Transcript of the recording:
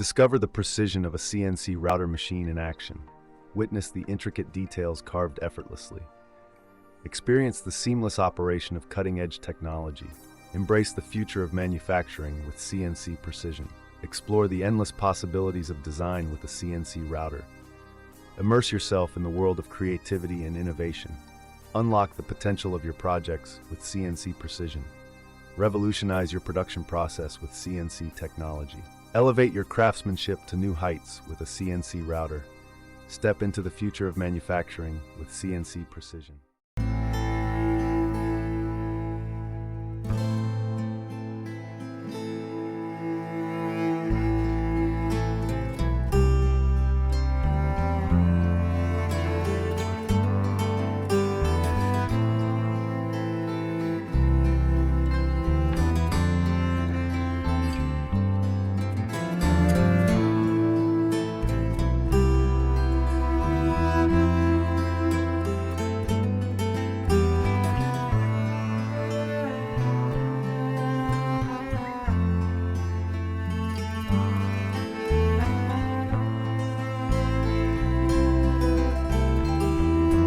Discover the precision of a CNC router machine in action. Witness the intricate details carved effortlessly. Experience the seamless operation of cutting-edge technology. Embrace the future of manufacturing with CNC precision. Explore the endless possibilities of design with a CNC router. Immerse yourself in the world of creativity and innovation. Unlock the potential of your projects with CNC precision. Revolutionize your production process with CNC technology. Elevate your craftsmanship to new heights with a CNC router. Step into the future of manufacturing with CNC precision.